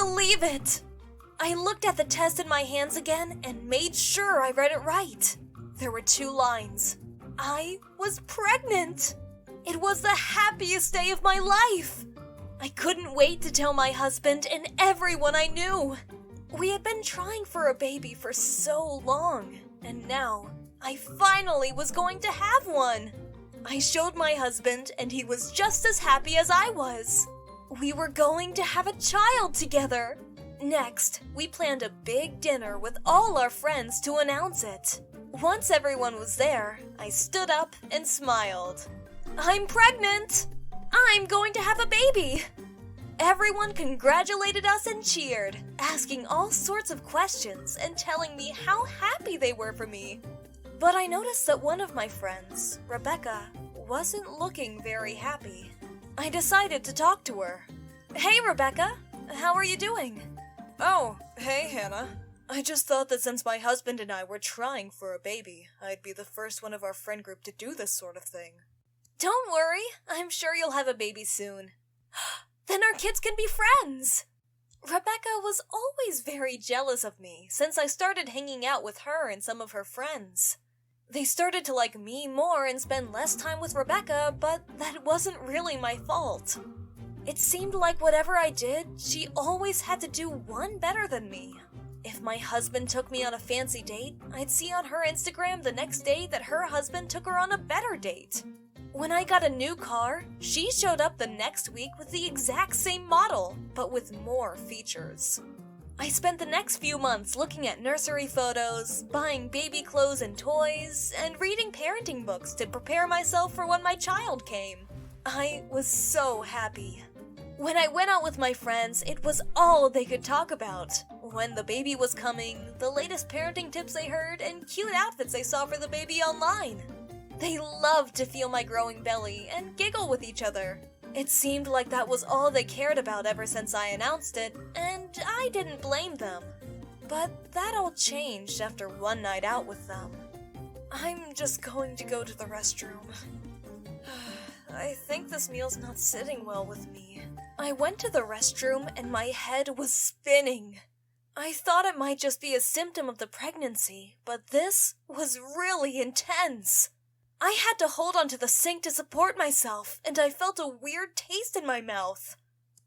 believe it! I looked at the test in my hands again and made sure I read it right. There were 2 lines. I was pregnant! It was the happiest day of my life! I couldn't wait to tell my husband and everyone I knew. We had been trying for a baby for so long, and now I finally was going to have one. I showed my husband, and he was just as happy as I was. We were going to have a child together. Next, we planned a big dinner with all our friends to announce it. Once everyone was there, I stood up and smiled. I'm pregnant! I'm going to have a baby! Everyone congratulated us and cheered, asking all sorts of questions and telling me how happy they were for me. But I noticed that one of my friends, Rebecca, wasn't looking very happy. I decided to talk to her. Hey, Rebecca, how are you doing? Oh, hey, Hannah. I just thought that since my husband and I were trying for a baby, I'd be the first one of our friend group to do this sort of thing. Don't worry, I'm sure you'll have a baby soon. Then our kids can be friends! Rebecca was always very jealous of me since I started hanging out with her and some of her friends. They started to like me more and spend less time with Rebecca, but that wasn't really my fault. It seemed like whatever I did, she always had to do one better than me. If my husband took me on a fancy date, I'd see on her Instagram the next day that her husband took her on a better date. When I got a new car, she showed up the next week with the exact same model, but with more features. I spent the next few months looking at nursery photos, buying baby clothes and toys, and reading parenting books to prepare myself for when my child came. I was so happy. When I went out with my friends, it was all they could talk about. When the baby was coming, the latest parenting tips they heard, and cute outfits they saw for the baby online. They loved to feel my growing belly and giggle with each other. It seemed like that was all they cared about ever since I announced it, and I didn't blame them. But that all changed after one night out with them. I'm just going to go to the restroom. I think this meal's not sitting well with me. I went to the restroom and my head was spinning. I thought it might just be a symptom of the pregnancy, but this was really intense. I had to hold onto the sink to support myself, and I felt a weird taste in my mouth.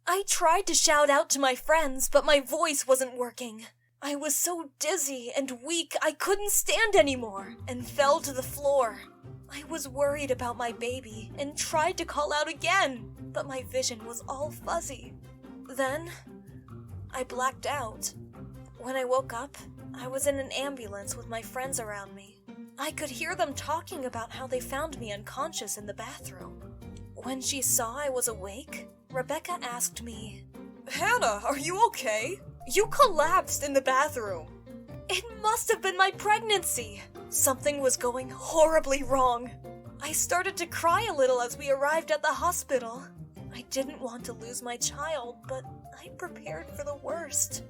I tried to shout out to my friends, but my voice wasn't working. I was so dizzy and weak I couldn't stand anymore, and fell to the floor. I was worried about my baby, and tried to call out again, but my vision was all fuzzy. Then, I blacked out. When I woke up, I was in an ambulance with my friends around me. I could hear them talking about how they found me unconscious in the bathroom. When she saw I was awake, Rebecca asked me, Hannah, are you okay? You collapsed in the bathroom. It must have been my pregnancy. Something was going horribly wrong. I started to cry a little as we arrived at the hospital. I didn't want to lose my child, but I prepared for the worst.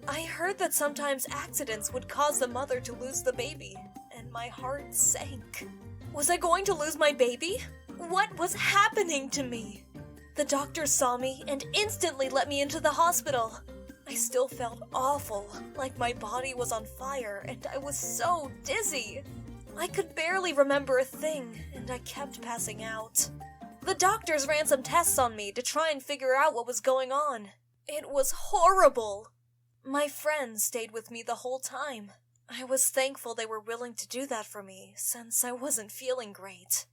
I heard that sometimes accidents would cause the mother to lose the baby, and my heart sank. Was I going to lose my baby? What was happening to me? The doctor saw me and instantly let me into the hospital. I still felt awful, like my body was on fire, and I was so dizzy. I could barely remember a thing, and I kept passing out. The doctors ran some tests on me to try and figure out what was going on. It was horrible. My friends stayed with me the whole time. I was thankful they were willing to do that for me, since I wasn't feeling great.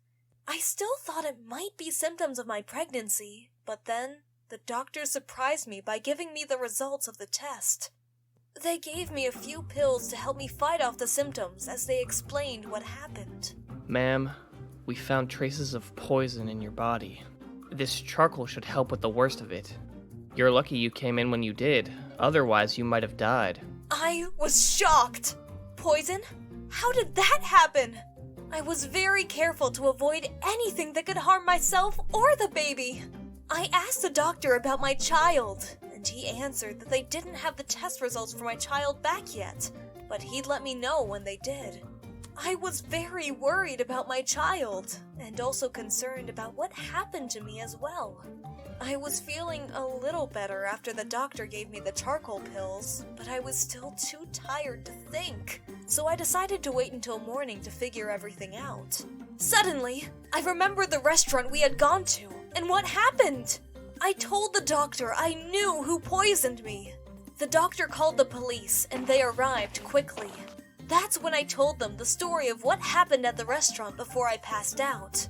I still thought it might be symptoms of my pregnancy, but then the doctors surprised me by giving me the results of the test. They gave me a few pills to help me fight off the symptoms as they explained what happened. Ma'am, we found traces of poison in your body. This charcoal should help with the worst of it. You're lucky you came in when you did, otherwise you might have died. I was shocked! Poison? How did that happen? I was very careful to avoid anything that could harm myself or the baby. I asked the doctor about my child, and he answered that they didn't have the test results for my child back yet, but he'd let me know when they did. I was very worried about my child, and also concerned about what happened to me as well. I was feeling a little better after the doctor gave me the charcoal pills, but I was still too tired to think, so I decided to wait until morning to figure everything out. Suddenly, I remembered the restaurant we had gone to, and what happened. I told the doctor I knew who poisoned me. The doctor called the police, and they arrived quickly. That's when I told them the story of what happened at the restaurant before I passed out.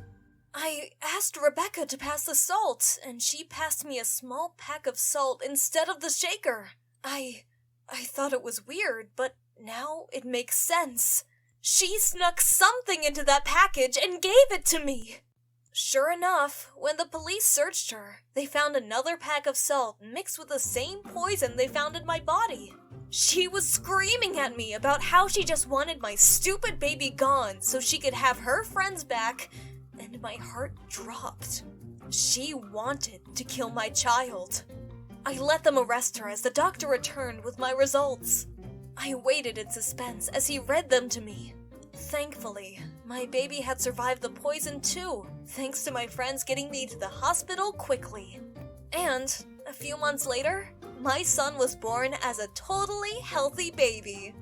I asked Rebecca to pass the salt, and she passed me a small pack of salt instead of the shaker. I thought it was weird, but now it makes sense. She snuck something into that package and gave it to me. Sure enough, when the police searched her, they found another pack of salt mixed with the same poison they found in my body. She was screaming at me about how she just wanted my stupid baby gone so she could have her friends back, and my heart dropped. She wanted to kill my child. I let them arrest her as the doctor returned with my results. I waited in suspense as he read them to me. Thankfully, my baby had survived the poison too, thanks to my friends getting me to the hospital quickly. And a few months later, my son was born as a totally healthy baby.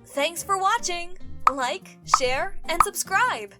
Thanks for watching! Like, share, and subscribe!